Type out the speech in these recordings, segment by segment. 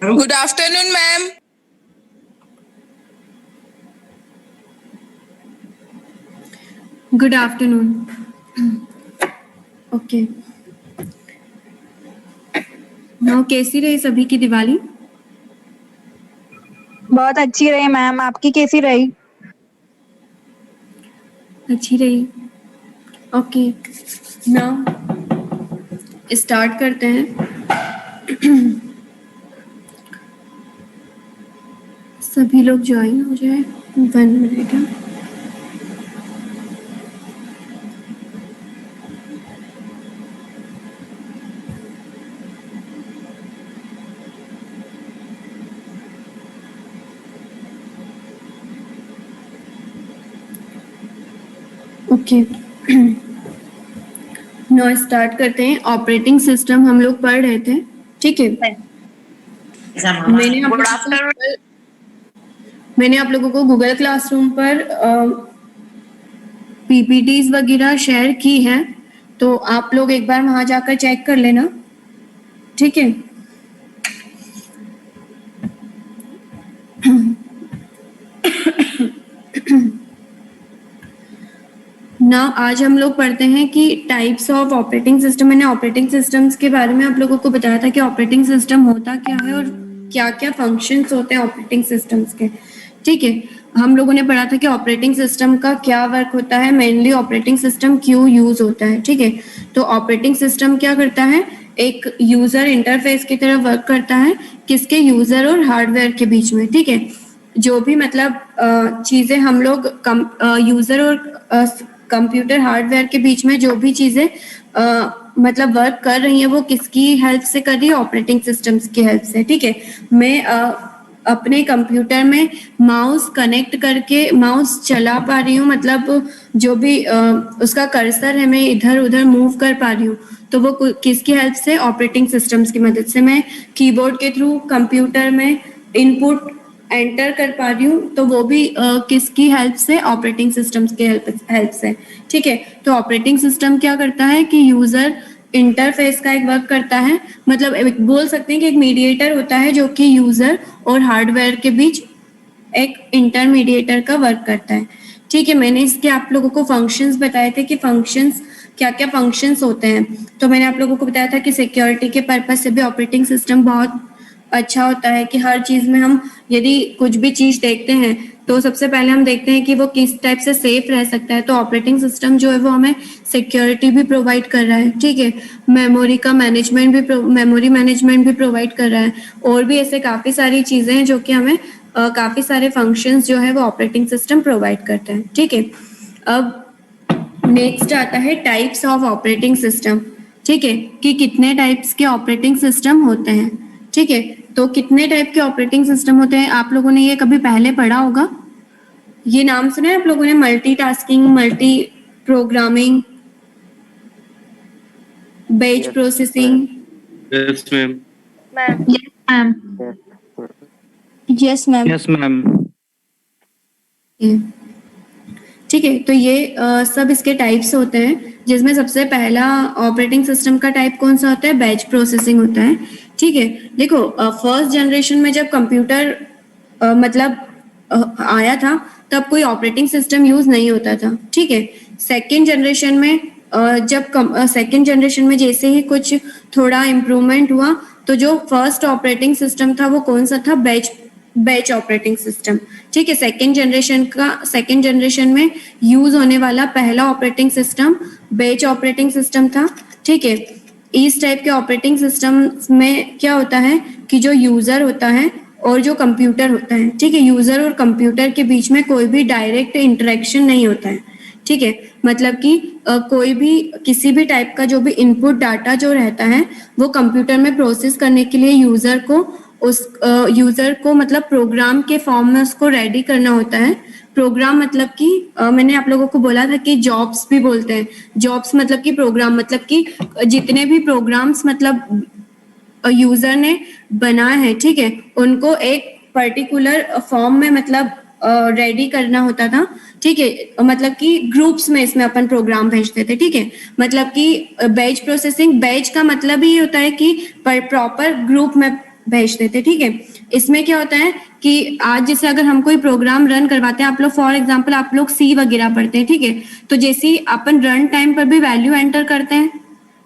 Good afternoon, ma'am. Good afternoon. Okay. Now कैसी रही सभी की दिवाली? बहुत अच्छी रही मैम, आपकी कैसी रही? अच्छी रही. ओके. नाउ स्टार्ट करते हैं. सभी लोग ज्वाइन हो जाए. 1 मिनट. ओके. नो स्टार्ट करते हैं. ऑपरेटिंग सिस्टम हम लोग पढ़ रहे थे, ठीक है. मैंने आप लोगों को गूगल क्लासरूम पर पीपीटीज वगैरह शेयर की हैं, तो आप लोग एक बार वहां जाकर चेक कर लेना, ठीक है. ना आज हम लोग पढ़ते हैं कि टाइप्स ऑफ ऑपरेटिंग सिस्टम. मैंने ऑपरेटिंग सिस्टम्स के बारे में आप लोगों को बताया था कि ऑपरेटिंग सिस्टम होता क्या है और क्या क्या फंक्शंस होते हैं ऑपरेटिंग सिस्टम्स के, ठीक है. हम लोगों ने पढ़ा था कि ऑपरेटिंग सिस्टम का क्या वर्क होता है, मेनली ऑपरेटिंग सिस्टम क्यों यूज होता है, ठीक है. तो ऑपरेटिंग सिस्टम क्या करता है, एक यूजर इंटरफेस की तरह वर्क करता है, किसके, यूजर और हार्डवेयर के बीच में, ठीक है. जो भी मतलब चीजें हम लोग यूजर और कंप्यूटर हार्डवेयर के बीच में जो भी चीजें मतलब वर्क कर रही हैं वो किसकी हेल्प से कर रही है, ऑपरेटिंग सिस्टम्स की हेल्प से, ठीक है. मैं अपने कंप्यूटर में माउस कनेक्ट करके माउस चला पा रही हूँ, मतलब जो भी उसका कर्सर है मैं इधर उधर मूव कर पा रही हूँ, तो वो किसकी हेल्प से, ऑपरेटिंग सिस्टम्स की मदद से. मैं कीबोर्ड के थ्रू कंप्यूटर में इनपुट एंटर कर पा रही हूँ, तो वो भी किसकी हेल्प से, ऑपरेटिंग सिस्टम्स के हेल्प से, ठीक है. तो ऑपरेटिंग सिस्टम क्या करता है कि यूजर इंटरफेस का एक वर्क करता है, मतलब बोल सकते हैं कि एक मीडिएटर होता है जो कि यूजर और हार्डवेयर के बीच एक इंटरमीडिएटर का वर्क करता है, ठीक है. मैंने इसके आप लोगों को फंक्शंस बताए थे कि फंक्शंस क्या क्या फंक्शंस होते हैं. तो मैंने आप लोगों को बताया था कि सिक्योरिटी के पर्पज से भी ऑपरेटिंग सिस्टम बहुत अच्छा होता है, कि हर चीज में हम यदि कुछ भी चीज देखते हैं तो सबसे पहले हम देखते हैं कि वो किस टाइप से सेफ रह सकता है. तो ऑपरेटिंग सिस्टम जो है वो हमें सिक्योरिटी भी प्रोवाइड कर रहा है, ठीक है. मेमोरी मैनेजमेंट भी प्रोवाइड कर रहा है, और भी ऐसे काफी सारी चीजें हैं जो कि हमें काफी सारे फंक्शंस जो है वो ऑपरेटिंग सिस्टम प्रोवाइड करता है, ठीक है. अब नेक्स्ट आता है टाइप्स ऑफ ऑपरेटिंग सिस्टम, ठीक है, कि कितने टाइप्स के ऑपरेटिंग सिस्टम होते हैं, ठीक है. तो कितने टाइप के ऑपरेटिंग सिस्टम होते हैं, आप लोगों ने ये कभी पहले पढ़ा होगा, ये नाम सुना है आप लोगों ने, multitasking, multi programming, batch processing. Yes ma'am. Yes ma'am. Yes ma'am. ठीक है. तो ये सब इसके टाइप्स होते हैं, जिसमें सबसे पहला ऑपरेटिंग सिस्टम का टाइप कौन सा होता है, बैच प्रोसेसिंग होता है, ठीक है. देखो फर्स्ट जनरेशन में जब कंप्यूटर आया था तब कोई ऑपरेटिंग सिस्टम यूज नहीं होता था, ठीक है. सेकेंड जनरेशन में सेकेंड जनरेशन में जैसे ही कुछ थोड़ा इम्प्रूवमेंट हुआ तो जो फर्स्ट ऑपरेटिंग सिस्टम था वो कौन सा था, बैच ऑपरेटिंग सिस्टम। ठीक है, सेकेंड जनरेशन में यूज होने वाला पहला operating system batch operating system था। ठीक है, इस टाइप के ऑपरेटिंग सिस्टम में क्या होता है कि जो यूजर होता है और जो कंप्यूटर होता है, ठीक है, यूजर और कंप्यूटर के बीच में कोई भी डायरेक्ट इंटरेक्शन नहीं होता है। ठीक है, मतलब कि कोई भी किसी भी टाइप का जो भी इनपुट डाटा जो रहता है वो कंप्यूटर में प्रोसेस करने के लिए यूजर को मतलब प्रोग्राम के फॉर्म में उसको रेडी करना होता है। प्रोग्राम मतलब कि मैंने आप लोगों को बोला था कि जॉब्स भी बोलते हैं। जॉब्स मतलब कि प्रोग्राम, मतलब कि जितने भी प्रोग्राम्स मतलब यूजर ने बनाए हैं, ठीक है, उनको एक पर्टिकुलर फॉर्म में मतलब रेडी करना होता था। ठीक है, मतलब कि ग्रुप्स में इसमें अपन प्रोग्राम भेजते थे। ठीक है, मतलब कि बैच प्रोसेसिंग, बैच का मतलब ही होता है कि प्रॉपर ग्रुप में भेजते थे। ठीक है, इसमें क्या होता है कि आज जैसे अगर हम कोई प्रोग्राम रन करवाते हैं, आप लोग फॉर एग्जांपल आप लोग सी वगैरह पढ़ते हैं। ठीक है, तो जैसे अपन रन टाइम पर भी वैल्यू एंटर करते हैं।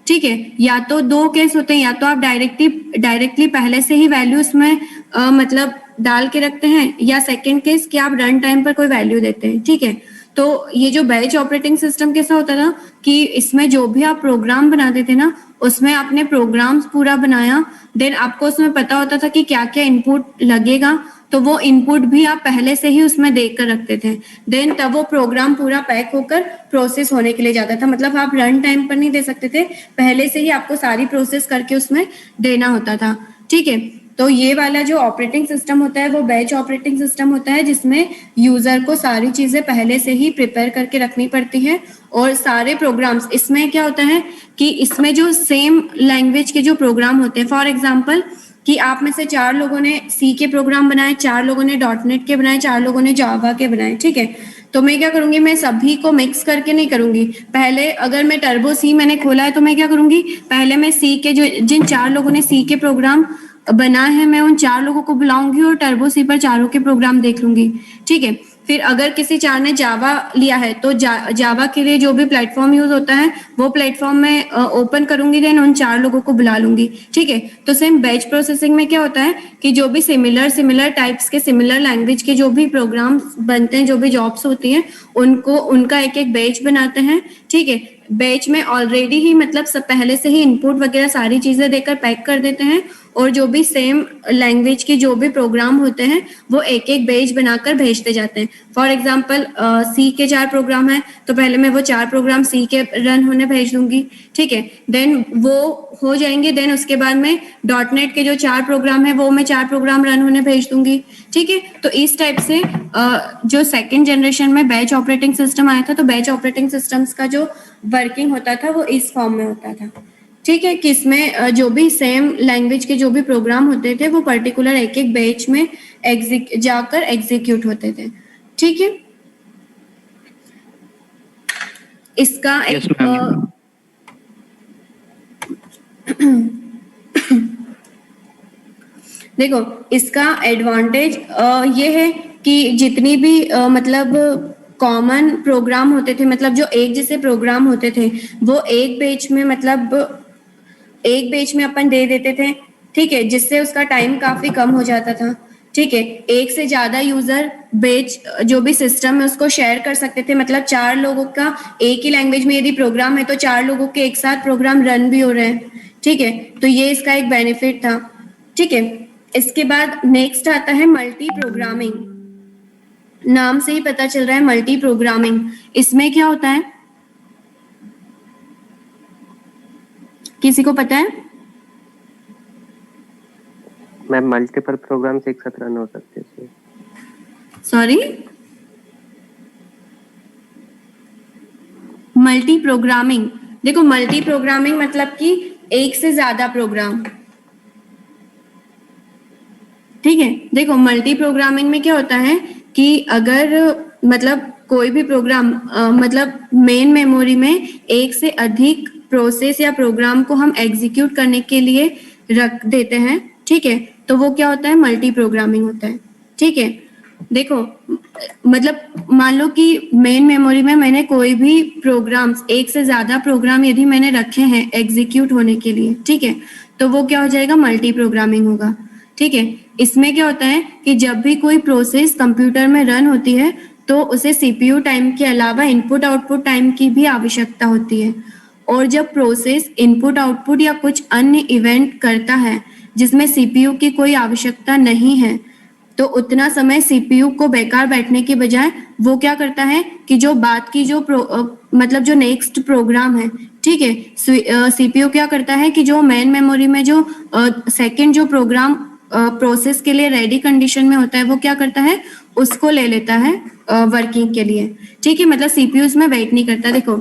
ठीक है, या तो दो केस होते हैं, या तो आप डायरेक्टली पहले से ही वैल्यू उसमें मतलब डाल के रखते हैं, या सेकंड केस कि आप रन टाइम पर कोई वैल्यू देते हैं। ठीक है, तो ये जो बैच ऑपरेटिंग सिस्टम कैसा होता था कि इसमें जो भी आप प्रोग्राम बनाते थे ना, उसमें आपने प्रोग्राम्स पूरा बनाया, देन आपको उसमें पता होता था कि क्या क्या इनपुट लगेगा, तो वो इनपुट भी आप पहले से ही उसमें देख कर रखते थे। देन तब वो प्रोग्राम पूरा पैक होकर प्रोसेस होने के लिए जाता था। मतलब आप रन टाइम पर नहीं दे सकते थे, पहले से ही आपको सारी प्रोसेस करके उसमें देना होता था। ठीक है, तो ये वाला जो ऑपरेटिंग सिस्टम होता है वो बैच ऑपरेटिंग सिस्टम होता है, जिसमें यूजर को सारी चीजें पहले से ही प्रिपेयर करके रखनी पड़ती है। और सारे प्रोग्राम्स इसमें क्या होता है कि इसमें जो सेम लैंग्वेज के जो प्रोग्राम होते हैं, फॉर एग्जाम्पल कि आप में से 4 लोगों ने सी के प्रोग्राम बनाए, 4 लोगों ने .NET के बनाए, 4 लोगों ने जावा के बनाए। ठीक है, तो मैं क्या करूंगी, मैं सभी को मिक्स करके नहीं करूंगी। पहले अगर मैं टर्बो सी मैंने खोला है तो मैं क्या करूंगी, पहले मैं सी के जिन 4 लोगों ने सी के प्रोग्राम बनाए हैं, मैं उन 4 लोगों को बुलाऊंगी और टर्बो सी पर चारों के प्रोग्राम देख लूंगी। ठीक है, फिर अगर किसी 4 ने जावा लिया है तो जावा के लिए जो भी प्लेटफॉर्म यूज होता है वो प्लेटफॉर्म में ओपन करूंगी, देन उन 4 लोगों को बुला लूंगी। ठीक है, तो सेम बैच प्रोसेसिंग में क्या होता है कि जो भी सिमिलर टाइप्स के सिमिलर लैंग्वेज के जो भी प्रोग्राम्स बनते हैं, जो भी जॉब्स होती हैं, उनका एक एक बैच बनाते हैं। ठीक है, बैच में ऑलरेडी ही मतलब सब पहले से ही इनपुट वगैरह सारी चीजें देकर पैक कर देते हैं, और जो भी सेम लैंग्वेज के जो भी प्रोग्राम होते हैं वो एक एक बैच बनाकर भेजते जाते हैं। फॉर एग्जांपल सी के 4 प्रोग्राम है तो पहले मैं वो 4 प्रोग्राम सी के रन होने भेज दूंगी। ठीक है, देन वो हो जाएंगे, देन उसके बाद में .NET के जो 4 प्रोग्राम है वो मैं 4 प्रोग्राम रन होने भेज दूंगी। ठीक है, तो इस टाइप से जो सेकेंड जनरेशन में बैच ऑपरेटिंग सिस्टम आया था, तो बैच ऑपरेटिंग सिस्टम्स का जो वर्किंग होता था वो इस फॉर्म में होता था। ठीक है, किसमें जो भी सेम लैंग्वेज के जो भी प्रोग्राम होते थे वो पर्टिकुलर एक एक बैच में जाकर एग्जीक्यूट होते थे। ठीक है, इसका Yes, एक देखो इसका एडवांटेज ये है कि जितनी भी मतलब कॉमन प्रोग्राम होते थे, मतलब जो एक जैसे प्रोग्राम होते थे वो एक बैच में मतलब एक बैच में अपन दे देते थे। ठीक है, जिससे उसका टाइम काफी कम हो जाता था। ठीक है, एक से ज्यादा यूजर बैच जो भी सिस्टम है उसको शेयर कर सकते थे। मतलब 4 लोगों का एक ही लैंग्वेज में यदि प्रोग्राम है तो 4 लोगों के एक साथ प्रोग्राम रन भी हो रहे हैं। ठीक है, तो ये इसका एक बेनिफिट था। ठीक है, इसके बाद नेक्स्ट आता है मल्टी प्रोग्रामिंग। नाम से ही पता चल रहा है मल्टी प्रोग्रामिंग। इसमें क्या होता है, किसी को पता है? मैम मल्टीपल प्रोग्राम्स एक साथ रन हो सकते हैं। सॉरी, मल्टी प्रोग्रामिंग, देखो मल्टी प्रोग्रामिंग मतलब कि एक से ज्यादा प्रोग्राम। ठीक है, देखो मल्टी प्रोग्रामिंग में क्या होता है कि अगर मतलब कोई भी प्रोग्राम मतलब मेन मेमोरी में एक से अधिक प्रोसेस या प्रोग्राम को हम एग्जीक्यूट करने के लिए रख देते हैं। ठीक है, तो वो क्या होता है, मल्टी प्रोग्रामिंग होता है। ठीक है, देखो मतलब मान लो कि मेन मेमोरी में मैंने कोई भी प्रोग्राम्स, एक से ज्यादा प्रोग्राम यदि मैंने रखे हैं एग्जीक्यूट होने के लिए, ठीक है, तो वो क्या हो जाएगा, मल्टी प्रोग्रामिंग होगा। ठीक है। इसमें क्या होता है कि जब भी कोई प्रोसेस कंप्यूटर में रन होती है तो उसे सीपीयू टाइम के अलावा इनपुट आउटपुट टाइम की भी आवश्यकता होती है। और जब प्रोसेस इनपुट आउटपुट या कुछ अन्य इवेंट करता है जिसमें सीपीयू की कोई आवश्यकता नहीं है तो उतना समय सीपीयू को बेकार बैठने के बजाय वो क्या करता है कि जो बात की जो मतलब जो नेक्स्ट प्रोग्राम है, ठीक है, सीपीयू क्या करता है कि जो मेन मेमोरी में जो सेकंड जो प्रोग्राम प्रोसेस के लिए रेडी कंडीशन में होता है वो क्या करता है उसको ले लेता है वर्किंग के लिए। ठीक है, मतलब सीपीयू इसमें वेट नहीं करता। देखो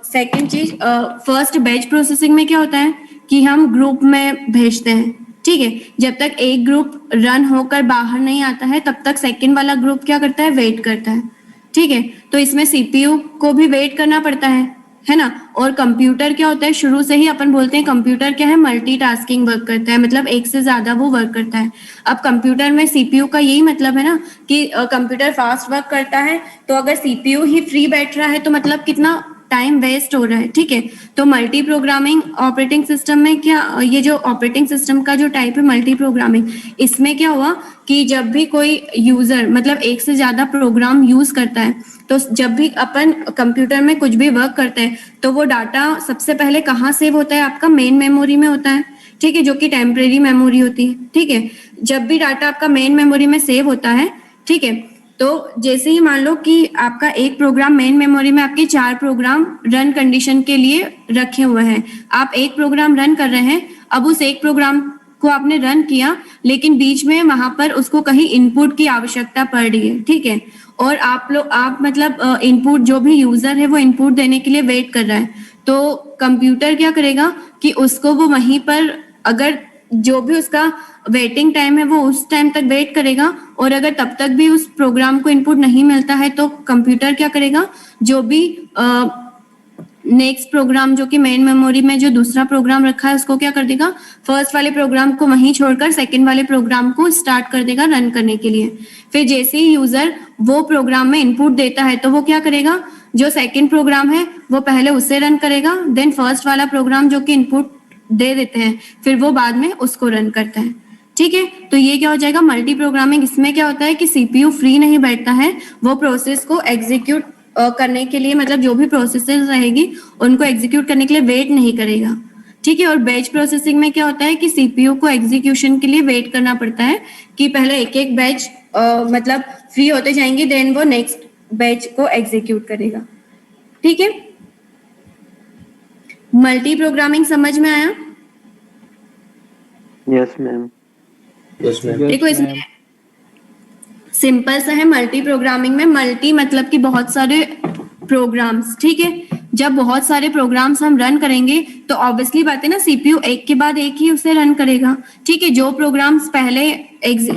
सेकंड चीज, फर्स्ट बैच प्रोसेसिंग में क्या होता है कि हम ग्रुप में भेजते हैं। ठीक है, जब तक एक ग्रुप रन होकर बाहर नहीं आता है तब तक सेकंड वाला ग्रुप क्या करता है, वेट करता है। ठीक है, तो इसमें सीपीयू को भी वेट करना पड़ता है ना। और कंप्यूटर क्या होता है, शुरू से ही अपन बोलते हैं कंप्यूटर क्या है, मल्टीटास्किंग वर्क करता है, मतलब एक से ज्यादा वो वर्क करता है। अब कंप्यूटर में सीपीयू का यही मतलब है ना कि कंप्यूटर फास्ट वर्क करता है, तो अगर सीपीयू ही फ्री बैठ रहा है तो मतलब कितना टाइम वेस्ट हो रहा है। ठीक है, तो मल्टी प्रोग्रामिंग ऑपरेटिंग सिस्टम में क्या, ये जो ऑपरेटिंग सिस्टम का जो टाइप है मल्टी प्रोग्रामिंग, इसमें क्या हुआ कि जब भी कोई यूजर मतलब एक से ज्यादा प्रोग्राम यूज करता है तो जब भी अपन कंप्यूटर में कुछ भी वर्क करते हैं तो वो डाटा सबसे पहले कहाँ सेव होता है, आपका मेन मेमोरी में होता है। ठीक है, जो कि टेम्परेरी मेमोरी होती है। ठीक है, जब भी डाटा आपका मेन मेमोरी में सेव होता है, ठीक है, तो जैसे ही मान लो कि आपका एक प्रोग्राम मेन मेमोरी में आपके 4 प्रोग्राम रन कंडीशन के लिए रखे हुए हैं, आप एक प्रोग्राम रन कर रहे हैं, अब उस एक प्रोग्राम को आपने रन किया लेकिन बीच में वहां पर उसको कहीं इनपुट की आवश्यकता पड़ रही है। ठीक है, और आप मतलब इनपुट जो भी यूजर है वो इनपुट देने के लिए वेट कर रहा है, तो कंप्यूटर क्या करेगा कि उसको वो वहीं पर, अगर जो भी उसका वेटिंग टाइम है वो उस टाइम तक वेट करेगा, और अगर तब तक भी उस प्रोग्राम को इनपुट नहीं मिलता है तो कंप्यूटर क्या करेगा, जो भी नेक्स्ट प्रोग्राम जो कि मेन मेमोरी में जो दूसरा प्रोग्राम रखा है उसको क्या कर देगा, फर्स्ट वाले प्रोग्राम को वहीं छोड़कर सेकंड वाले प्रोग्राम को स्टार्ट कर देगा रन करने के लिए। फिर जैसे ही यूजर वो प्रोग्राम में इनपुट देता है तो वो क्या करेगा, जो सेकंड प्रोग्राम है वो पहले उसे रन करेगा, देन फर्स्ट वाला प्रोग्राम जो कि इनपुट दे देते हैं फिर वो बाद में उसको रन करता है। ठीक है, तो ये क्या हो जाएगा मल्टी प्रोग्रामिंग। इसमें क्या होता है कि सीपीयू फ्री नहीं बैठता है, वो प्रोसेस को एग्जीक्यूट करने के लिए, मतलब जो भी प्रोसेसेस रहेगी उनको एग्जीक्यूट करने के लिए वेट नहीं करेगा। ठीक है, और बैच प्रोसेसिंग में क्या होता है कि सीपीयू को एग्जीक्यूशन के लिए वेट करना पड़ता है कि पहले एक एक बैच मतलब फ्री होते जाएंगे, देन वो नेक्स्ट बैच को एग्जीक्यूट करेगा। ठीक है, मल्टी प्रोग्रामिंग समझ में आया? Yes ma'am. देखो इसमें सिंपल सा है, मल्टी प्रोग्रामिंग में मल्टी मतलब कि बहुत सारे प्रोग्राम्स। ठीक है, जब बहुत सारे प्रोग्राम्स हम रन करेंगे तो ऑब्वियसली बात है ना, सीपीयू एक के बाद एक ही उसे रन करेगा। ठीक है, जो प्रोग्राम्स पहले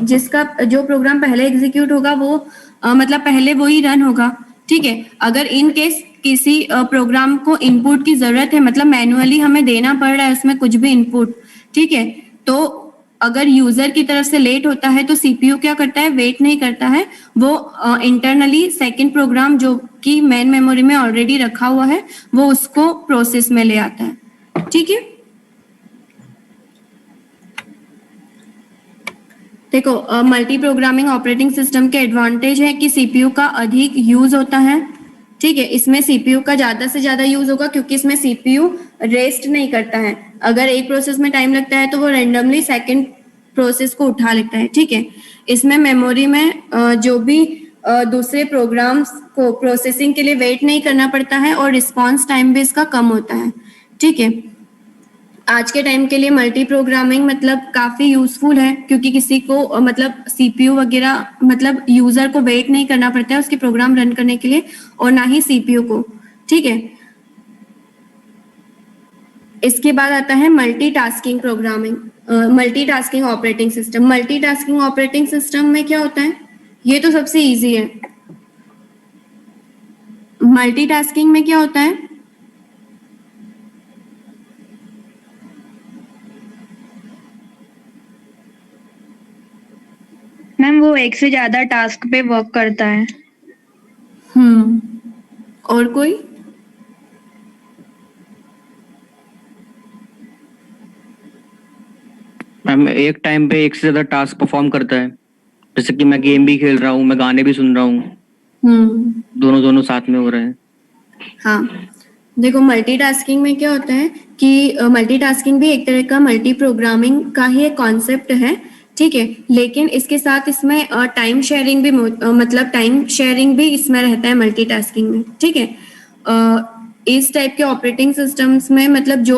जिसका जो प्रोग्राम पहले एग्जीक्यूट होगा वो मतलब पहले वो ही रन होगा। ठीक है, अगर इन केस किसी प्रोग्राम को इनपुट की जरूरत है, मतलब मैन्युअली हमें देना पड़ रहा है उसमें कुछ भी इनपुट, ठीक है, तो अगर यूजर की तरफ से लेट होता है तो सीपीयू क्या करता है, वेट नहीं करता है, वो इंटरनली सेकंड प्रोग्राम जो कि मेन मेमोरी में ऑलरेडी रखा हुआ है वो उसको प्रोसेस में ले आता है। ठीक है, देखो मल्टी प्रोग्रामिंग ऑपरेटिंग सिस्टम के एडवांटेज है कि सीपीयू का अधिक यूज होता है। ठीक है, इसमें सीपीयू का ज्यादा से ज्यादा यूज होगा क्योंकि इसमें सीपीयू रेस्ट नहीं करता है। अगर एक प्रोसेस में टाइम लगता है तो वो रैंडमली सेकंड प्रोसेस को उठा लेता है। ठीक है, इसमें मेमोरी में जो भी दूसरे प्रोग्राम्स को प्रोसेसिंग के लिए वेट नहीं करना पड़ता है और रिस्पॉन्स टाइम भी इसका कम होता है। ठीक है, आज के टाइम के लिए मल्टी प्रोग्रामिंग मतलब काफी यूजफुल है क्योंकि किसी को मतलब सीपीयू वगैरह मतलब यूजर को वेट नहीं करना पड़ता है उसके प्रोग्राम रन करने के लिए, और ना ही सीपीयू को। ठीक है, इसके बाद आता है multitasking programming, multitasking operating system. Multitasking operating system में क्या होता है, ये तो सबसे इजी है। मल्टीटास्किंग में क्या होता है, मैम वो एक से ज्यादा टास्क पे वर्क करता है। और कोई? मैम एक टाइम पे एक से ज्यादा टास्क परफॉर्म करता है, जैसे कि मैं गेम भी खेल रहा हूँ, मैं गाने भी सुन रहा हूँ, दोनों साथ में हो रहे हैं। हाँ, देखो मल्टीटास्किंग में क्या होता है कि मल्टीटास्किंग भी एक तरह का मल्टी प्रोग्रामिंग का ही एक कॉन्सेप्ट है, ठीक है। लेकिन इसके साथ इसमें टाइम शेयरिंग भी मतलब टाइम शेयरिंग भी इसमें रहता है मल्टीटास्किंग में, ठीक है। इस टाइप के ऑपरेटिंग सिस्टम्स में मतलब जो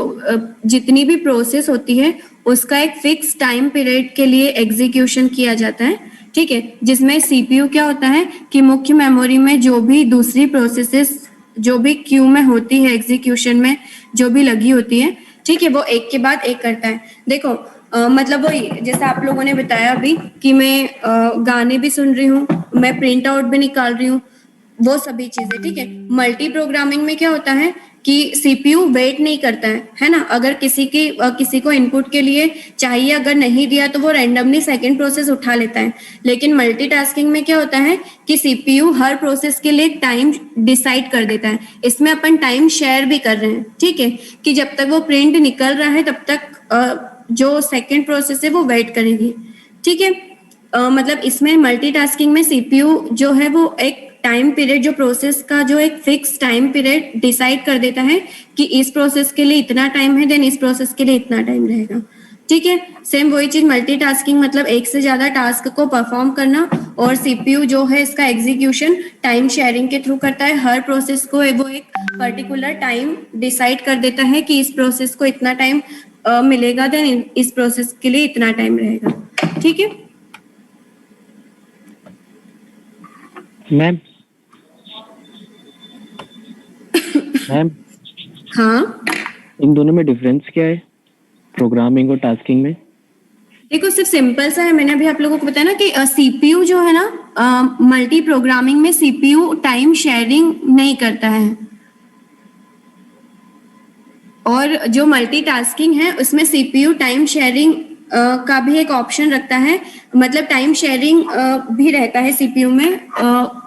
जितनी भी प्रोसेस होती है उसका एक फिक्स टाइम पीरियड के लिए एग्जीक्यूशन किया जाता है, ठीक है। जिसमें सीपीयू क्या होता है कि मुख्य मेमोरी में जो भी दूसरी प्रोसेसेस जो भी क्यू में होती है एग्जीक्यूशन में जो भी लगी होती है, ठीक है, वो एक के बाद एक करता है। देखो मतलब वही जैसे आप लोगों ने बताया अभी कि मैं गाने भी सुन रही हूँ, मैं प्रिंट आउट भी निकाल रही हूँ, वो सभी चीजें, ठीक है। मल्टी प्रोग्रामिंग में क्या होता है कि सीपीयू वेट नहीं करता है ना। अगर किसी को इनपुट के लिए चाहिए, अगर नहीं दिया तो वो रैंडमली सेकंड प्रोसेस उठा लेता है। लेकिन मल्टीटास्किंग में क्या होता है कि सीपीयू हर प्रोसेस के लिए टाइम डिसाइड कर देता है। इसमें अपन टाइम शेयर भी कर रहे हैं, ठीक है, कि जब तक वो प्रिंट निकल रहा है तब तक जो सेकंड प्रोसेस है वो वेट करेगी, ठीक है। मतलब इसमें मल्टीटास्किंग में सीपीयू जो है वो एक टाइम पीरियड, जो प्रोसेस का जो एक फिक्स टाइम पीरियड डिसाइड कर देता है कि इस प्रोसेस के लिए इतना टाइम है, देन इस प्रोसेस के लिए इतना टाइम रहेगा, ठीक है। सेम वही चीज मल्टीटास्किंग मतलब एक से ज्यादा टास्क को परफॉर्म करना, और सीपीयू जो है इसका एग्जीक्यूशन टाइम शेयरिंग के थ्रू करता है। हर प्रोसेस को वो एक पर्टिकुलर टाइम डिसाइड कर देता है कि इस प्रोसेस को इतना टाइम मिलेगा, देन इस प्रोसेस के लिए इतना टाइम रहेगा, ठीक है। मैम हाँ, इन दोनों में डिफरेंस क्या है, प्रोग्रामिंग और टास्किंग में? देखो सिर्फ सिंपल सा है, मैंने अभी आप लोगों को बताया ना कि सीपीयू जो है ना, मल्टी प्रोग्रामिंग में सीपीयू टाइम शेयरिंग नहीं करता है, और जो मल्टीटास्किंग है उसमें सीपीयू टाइम शेयरिंग का भी एक ऑप्शन रखता है। मतलब टाइम शेयरिंग भी रहता है सीपीयू में।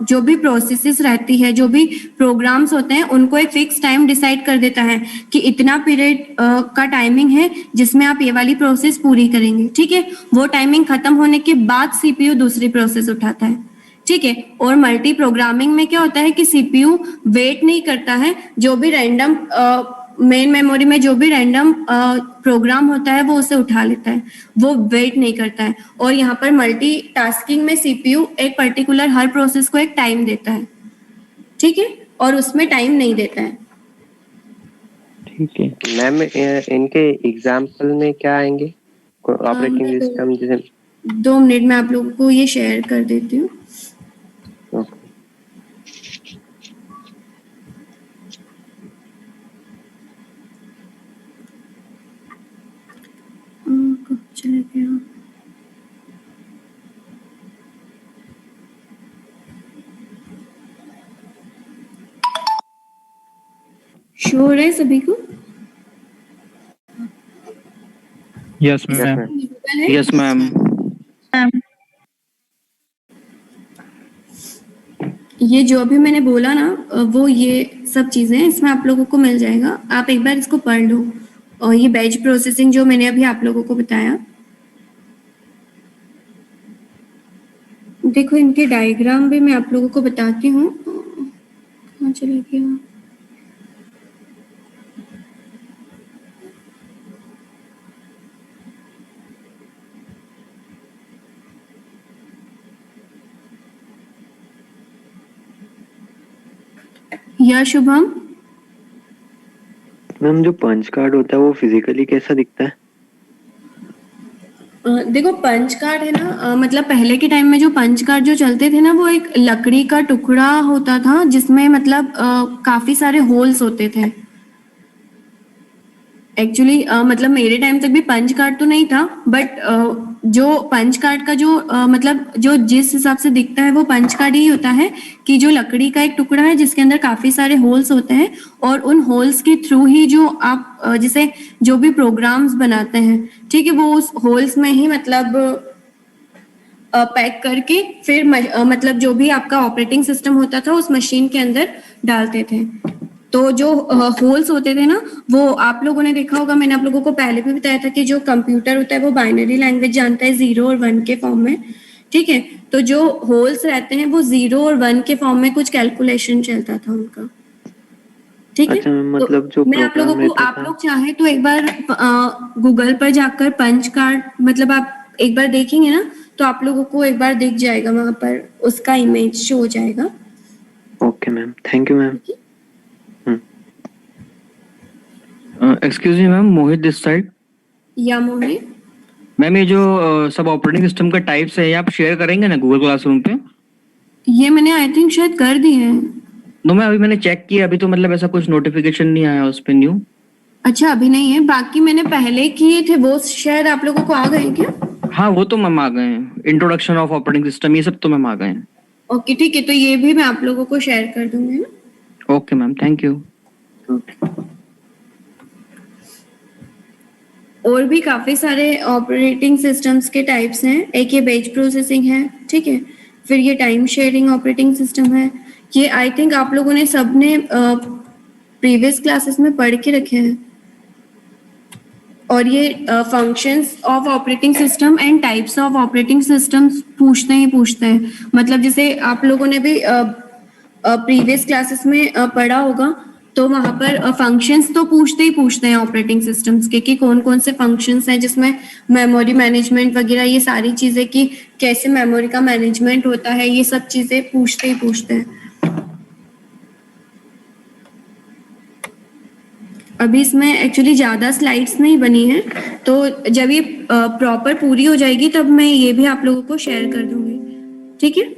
जो भी प्रोसेसेस रहती है, जो भी प्रोग्राम्स होते हैं, उनको एक फिक्स टाइम डिसाइड कर देता है कि इतना पीरियड का टाइमिंग है जिसमें आप ये वाली प्रोसेस पूरी करेंगे, ठीक है। वो टाइमिंग खत्म होने के बाद सीपीयू दूसरी प्रोसेस उठाता है, ठीक है। और मल्टी प्रोग्रामिंग में क्या होता है कि सीपीयू वेट नहीं करता है, जो भी रैंडम मेन मेमोरी में जो भी रैंडम प्रोग्राम होता है वो उसे उठा लेता है, वो वेट नहीं करता है। और यहाँ पर मल्टीटास्किंग में सीपीयू एक पर्टिकुलर हर प्रोसेस को एक टाइम देता है, ठीक है, और उसमें टाइम नहीं देता है। ठीक है मैम, इनके एग्जाम्पल में क्या आएंगे ऑपरेटिंग सिस्टम जैसे? 2 मिनट में आप लोगों को ये शेयर कर देती हूँ। ओके। कब चला गया? श्योर है सभी को? Yes ma'am. Yes ma'am. ये जो भी मैंने बोला ना, वो ये सब चीजें इसमें आप लोगों को मिल जाएगा, आप एक बार इसको पढ़ लो। और ये बैच प्रोसेसिंग जो मैंने अभी आप लोगों को बताया, देखो इनके डायग्राम भी मैं आप लोगों को बताती हूँ। कहाँ चला गया? या शुभम? मैम, जो पंच कार्ड होता है वो फिजिकली कैसा दिखता है? देखो पंच कार्ड है ना, मतलब पहले के टाइम में जो पंच कार्ड जो चलते थे ना, वो एक लकड़ी का टुकड़ा होता था जिसमें मतलब काफी सारे होल्स होते थे। एक्चुअली मतलब मेरे टाइम तक भी पंच कार्ड तो नहीं था, बट जो पंच कार्ड का जो मतलब जो जिस हिसाब से दिखता है वो पंच कार्ड ही होता है कि जो लकड़ी का एक टुकड़ा है जिसके अंदर काफी सारे होल्स होते हैं, और उन होल्स के थ्रू ही जो आप जैसे जो भी प्रोग्राम्स बनाते हैं, ठीक है, वो उस होल्स में ही मतलब पैक करके फिर मतलब जो भी आपका ऑपरेटिंग सिस्टम होता था उस मशीन के अंदर डालते थे। तो जो होल्स होते थे ना, वो आप लोगों ने देखा होगा, मैंने आप लोगों को पहले भी बताया था कि जो कंप्यूटर होता है वो बाइनरी लैंग्वेज जानता है 0 और 1 के फॉर्म में, ठीक है। तो जो होल्स रहते हैं वो 0 और 1 के फॉर्म में कुछ कैलकुलेशन चलता था उनका, ठीक है। अच्छा मैम, मतलब जो मैं आप लोगों को, रहता आप था। लोग चाहे तो एक बार गूगल पर जाकर पंच कार्ड, मतलब आप एक बार देखेंगे ना तो आप लोगों को एक बार दिख जाएगा, वहां पर उसका इमेज शो हो जाएगा। Okay ma'am, thank you ma'am. Excuse me ma'am, Mohit this side. या मोहित, मैम ये जो सब ऑपरेटिंग सिस्टम का टाइप्स है ये आप शेयर करेंगे ना गूगल क्लासरूम पे? ये मैंने आई थिंक शायद कर दी है। नो मैं अभी मैंने चेक किया, अभी तो मतलब ऐसा कुछ नोटिफिकेशन नहीं आया उस पे न्यू। अच्छा अभी नहीं है, बाकी मैंने पहले किए थे वो शायद आप लोगों को आ गए क्या? हाँ वो तो मैम आ गए हैं, इंट्रोडक्शन ऑफ ऑपरेटिंग सिस्टम ये सब तो मैम आ गए हैं। ओके ठीक है, तो ये भी मैं आप लोगों को शेयर कर दूंगी ना। Okay ma'am, thank you. और भी काफी सारे ऑपरेटिंग सिस्टम्स के टाइप्स हैं। एक ये बैच प्रोसेसिंग है, ठीक है। फिर ये टाइम शेयरिंग ऑपरेटिंग सिस्टम है। ये आई थिंक आप लोगों ने सबने प्रीवियस क्लासेस में पढ़ के रखे हैं। और ये functions of operating system and types of operating systems पूछते हैं। मतलब जैसे आप लोगों ने भी प्रीवियस क्लासेस में पढ़ा होगा, तो वहां पर फंक्शंस तो पूछते हैं ऑपरेटिंग सिस्टम्स के कि कौन कौन से फंक्शंस हैं जिसमें मेमोरी मैनेजमेंट वगैरह ये सारी चीजें, कि कैसे मेमोरी का मैनेजमेंट होता है, ये सब चीजें पूछते हैं। अभी इसमें एक्चुअली ज्यादा स्लाइड्स नहीं बनी है, तो जब ये प्रॉपर पूरी हो जाएगी तब मैं ये भी आप लोगों को शेयर कर दूंगी, ठीक है।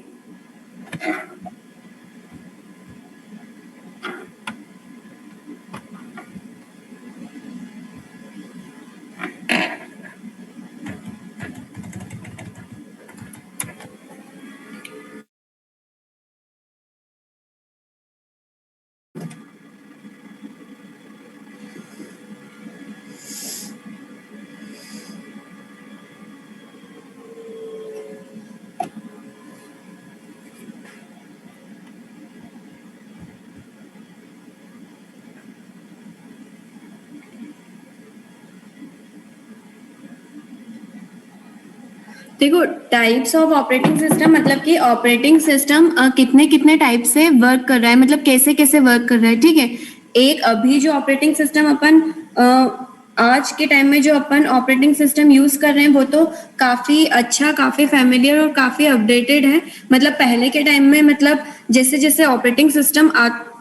देखो, टाइप्स ऑफ ऑपरेटिंग सिस्टम मतलब कि ऑपरेटिंग सिस्टम कितने कितने टाइप से वर्क कर रहा है, मतलब कैसे कैसे वर्क कर रहा है, ठीक है। एक अभी जो ऑपरेटिंग सिस्टम अपन आज के टाइम में जो अपन ऑपरेटिंग सिस्टम यूज कर रहे हैं वो तो काफी अच्छा, काफी फैमिलियर और काफी अपडेटेड है। मतलब पहले के टाइम में, मतलब जैसे जैसे ऑपरेटिंग सिस्टम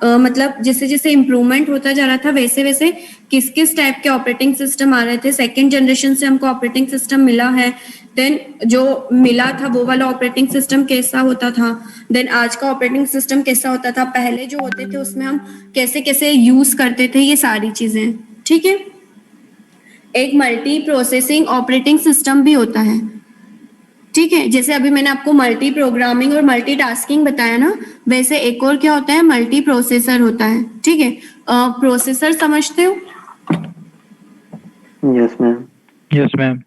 मतलब जैसे जैसे इम्प्रूवमेंट होता जा रहा था वैसे वैसे किस किस टाइप के ऑपरेटिंग सिस्टम आ रहे थे। सेकेंड जनरेशन से हमको ऑपरेटिंग सिस्टम मिला है, देन जो मिला था वो वाला ऑपरेटिंग सिस्टम कैसा होता था, देन आज का ऑपरेटिंग सिस्टम कैसा होता था, पहले जो होते थे उसमें हम कैसे कैसे यूज करते थे, ये सारी चीजें, ठीक है। एक मल्टी प्रोसेसिंग ऑपरेटिंग सिस्टम भी होता है, ठीक है। जैसे अभी मैंने आपको मल्टी प्रोग्रामिंग और मल्टी टास्किंग बताया ना, वैसे एक और क्या होता है, मल्टी प्रोसेसर होता है, ठीक है। प्रोसेसर समझते हो? Yes ma'am. Yes ma'am.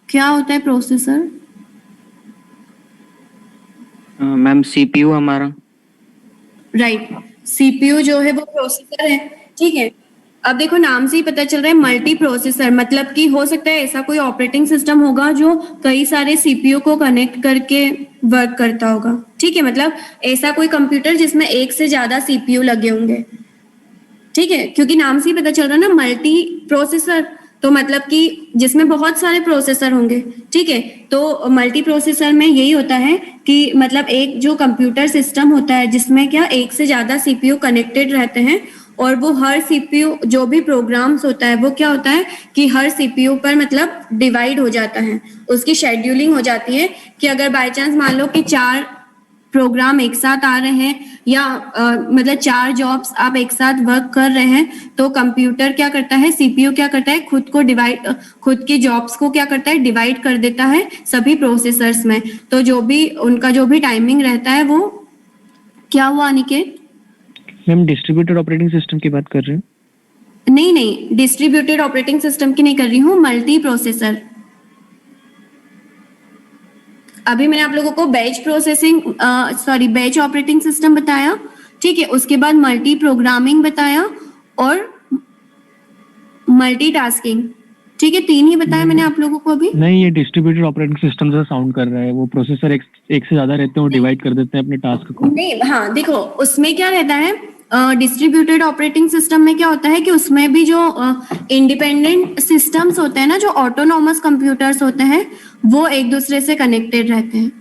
क्या होता है प्रोसेसर? मैम सीपीयू हमारा। राइट, सीपीयू जो है वो प्रोसेसर है, ठीक है। अब देखो नाम से ही पता चल रहा है मल्टी प्रोसेसर, मतलब कि हो सकता है ऐसा कोई ऑपरेटिंग सिस्टम होगा जो कई सारे सीपीयू को कनेक्ट करके वर्क करता होगा, ठीक है। मतलब ऐसा कोई कंप्यूटर जिसमें एक से ज्यादा सीपीयू लगे होंगे, ठीक है। क्योंकि नाम से ही पता चल रहा है ना मल्टी प्रोसेसर, तो मतलब कि जिसमें बहुत सारे प्रोसेसर होंगे, ठीक है। तो मल्टी प्रोसेसर में यही होता है कि मतलब एक जो कंप्यूटर सिस्टम होता है जिसमें क्या एक से ज्यादा सीपीयू कनेक्टेड रहते हैं, और वो हर सीपीयू जो भी प्रोग्राम्स होता है वो क्या होता है कि हर सीपीयू पर मतलब डिवाइड हो जाता है, उसकी शेड्यूलिंग हो जाती है कि अगर बाय चांस मान लो कि 4 प्रोग्राम एक साथ आ रहे हैं या मतलब 4 जॉब्स आप एक साथ वर्क कर रहे हैं, तो कंप्यूटर क्या करता है, सीपीयू क्या करता है, खुद की जॉब्स को क्या करता है, डिवाइड कर देता है सभी प्रोसेसर्स में। तो जो भी उनका जो भी टाइमिंग रहता है वो क्या हुआ Aniket? Ma'am distributed operating system की बात कर रहे हैं? नहीं, डिस्ट्रीब्यूटेड ऑपरेटिंग सिस्टम की नहीं कर रही हूँ, मल्टी प्रोसेसर। अभी मैंने आप लोगों को बैच ऑपरेटिंग सिस्टम बताया, ठीक है, उसके बाद मल्टी प्रोग्रामिंग बताया और मल्टीटास्किंग। ठीक है, 3 ही बताया मैंने आप लोगों को अभी। नहीं, ये डिस्ट्रीब्यूटेड ऑपरेटिंग सिस्टम जैसा साउंड कर रहा है। वो प्रोसेसर एक से ज्यादा रहते हैं, वो डिवाइड कर देते हैं अपने टास्क को। नहीं, हाँ देखो उसमें क्या रहता है, डिस्ट्रीब्यूटेड ऑपरेटिंग सिस्टम में क्या होता है कि उसमें भी जो इंडिपेंडेंट सिस्टम्स होते हैं ना, जो ऑटोनॉमस कंप्यूटर्स होते हैं, वो एक दूसरे से कनेक्टेड रहते हैं।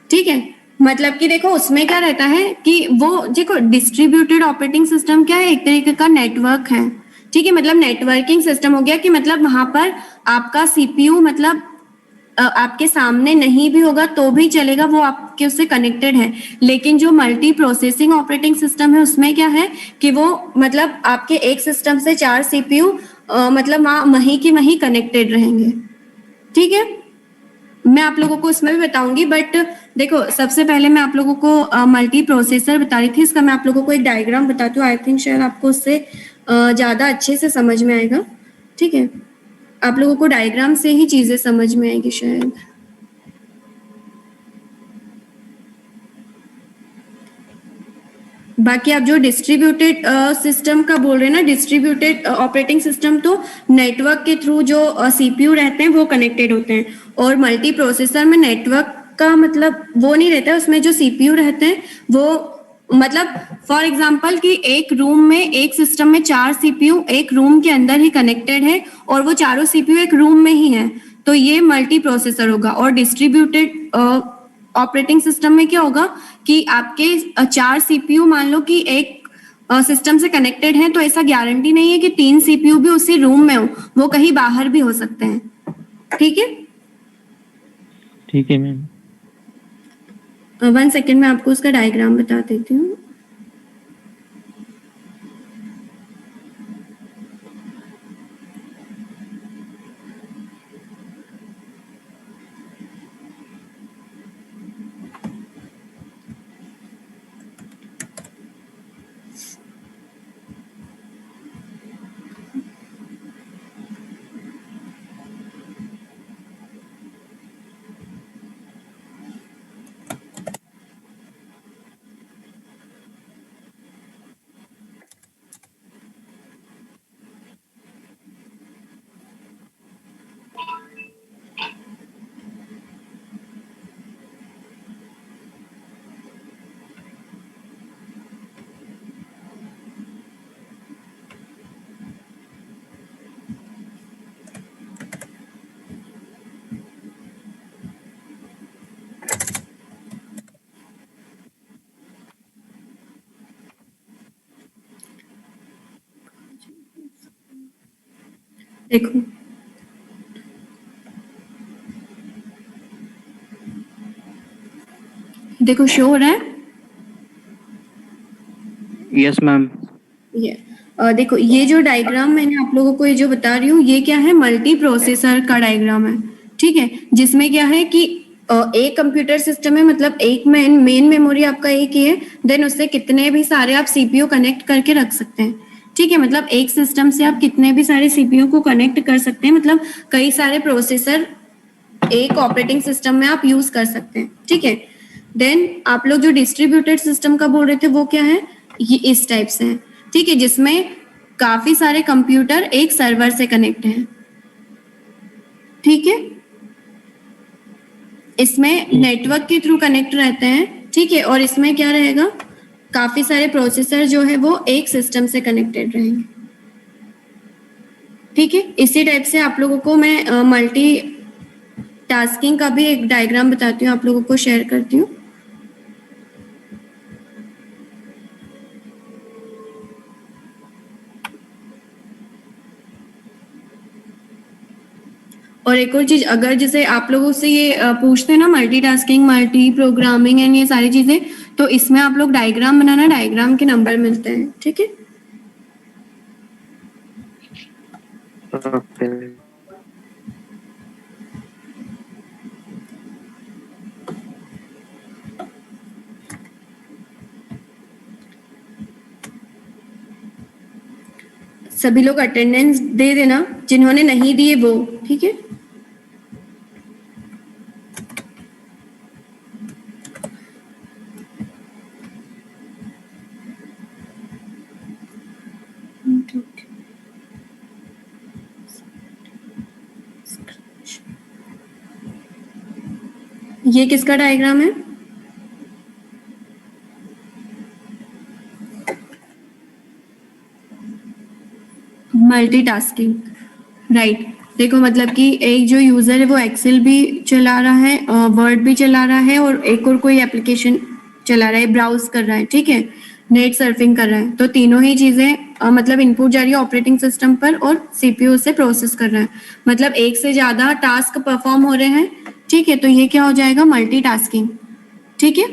ठीक है, मतलब कि देखो उसमें क्या रहता है कि वो देखो डिस्ट्रीब्यूटेड ऑपरेटिंग सिस्टम क्या है, एक तरीके का नेटवर्क है। ठीक है, मतलब नेटवर्किंग सिस्टम हो गया कि मतलब वहां पर आपका सीपीयू मतलब आपके सामने नहीं भी होगा तो भी चलेगा, वो आपके उससे कनेक्टेड है। लेकिन जो मल्टी प्रोसेसिंग ऑपरेटिंग सिस्टम है उसमें क्या है कि वो मतलब आपके एक सिस्टम से 4 सीपीयू मतलब वहीं की वहीं कनेक्टेड रहेंगे। ठीक है, मैं आप लोगों को उसमें भी बताऊंगी, बट देखो सबसे पहले मैं आप लोगों को मल्टी प्रोसेसर बता रही थी। इसका मैं आप लोगों को एक डायग्राम बताती हूँ, आई थिंक शायद आपको उससे ज़्यादा अच्छे से समझ में आएगा। ठीक है, आप लोगों को डायग्राम से ही चीज़ें समझ में आएगी शायद। बाकी आप जो डिस्ट्रीब्यूटेड सिस्टम का बोल रहे हैं ना, डिस्ट्रीब्यूटेड ऑपरेटिंग सिस्टम तो नेटवर्क के थ्रू जो सीपीयू रहते हैं वो कनेक्टेड होते हैं, और मल्टी प्रोसेसर में नेटवर्क का मतलब वो नहीं रहता है। उसमें जो सीपीयू रहते हैं वो मतलब फॉर एग्जांपल कि एक रूम में एक सिस्टम में 4 सीपीयू एक रूम के अंदर ही कनेक्टेड है और वो चारों सीपीयू एक रूम में ही है, तो ये मल्टी प्रोसेसर होगा। और डिस्ट्रीब्यूटेड ऑपरेटिंग सिस्टम में क्या होगा कि आपके 4 सीपीयू मान लो कि एक सिस्टम से कनेक्टेड है, तो ऐसा गारंटी नहीं है कि 3 सीपीयू भी उसी रूम में हो, वो कहीं बाहर भी हो सकते हैं। ठीक है, ठीक है मैम। 1 सेकेंड में आपको उसका डायग्राम बता देती हूँ। देखो देखो शो हो रहा है यस मैम। ये देखो ये जो डायग्राम मैंने आप लोगों को ये जो बता रही हूँ, ये क्या है, मल्टी प्रोसेसर का डायग्राम है। ठीक है, जिसमें क्या है कि एक कंप्यूटर सिस्टम है, मतलब एक मेन मेमोरी आपका एक ही है, देन उससे कितने भी सारे आप सीपीयू कनेक्ट करके रख सकते हैं। ठीक है, मतलब एक सिस्टम से आप कितने भी सारे सीपीयू को कनेक्ट कर सकते हैं, मतलब कई सारे प्रोसेसर एक ऑपरेटिंग सिस्टम में आप यूज कर सकते हैं। ठीक है, देन आप लोग जो डिस्ट्रीब्यूटेड सिस्टम का बोल रहे थे वो क्या है, ये इस टाइप से है। ठीक है, जिसमें काफी सारे कंप्यूटर एक सर्वर से कनेक्ट हैं। ठीक है, इसमें नेटवर्क के थ्रू कनेक्ट रहते हैं। ठीक है, और इसमें क्या रहेगा, काफी सारे प्रोसेसर जो है वो एक सिस्टम से कनेक्टेड रहेंगे। ठीक है, इसी टाइप से आप लोगों को मैं मल्टी टास्किंग का भी एक डायग्राम बताती हूँ, आप लोगों को शेयर करती हूँ। और एक और चीज, अगर जैसे आप लोगों से ये पूछते हैं ना मल्टीटास्किंग, मल्टी प्रोग्रामिंग एंड ये सारी चीजें, तो इसमें आप लोग डायग्राम बनाना, डायग्राम के नंबर मिलते हैं। ठीक है, ओके। सभी लोग अटेंडेंस दे देना, जिन्होंने नहीं दिए वो। ठीक है, ये किसका डायग्राम है? Multitasking, right. देखो मतलब कि एक जो यूजर है वो एक्सेल भी चला रहा है, वर्ड भी चला रहा है, और एक और कोई एप्लीकेशन चला रहा है, ब्राउज कर रहा है, ठीक है, नेट सर्फिंग कर रहा है। तो तीनों ही चीजें मतलब इनपुट जा रही है ऑपरेटिंग सिस्टम पर और सीपीयू से प्रोसेस कर रहा है। मतलब एक से ज्यादा टास्क परफॉर्म हो रहे हैं, ठीक है। तो ये क्या हो जाएगा? मल्टीटास्किंग, ठीक है।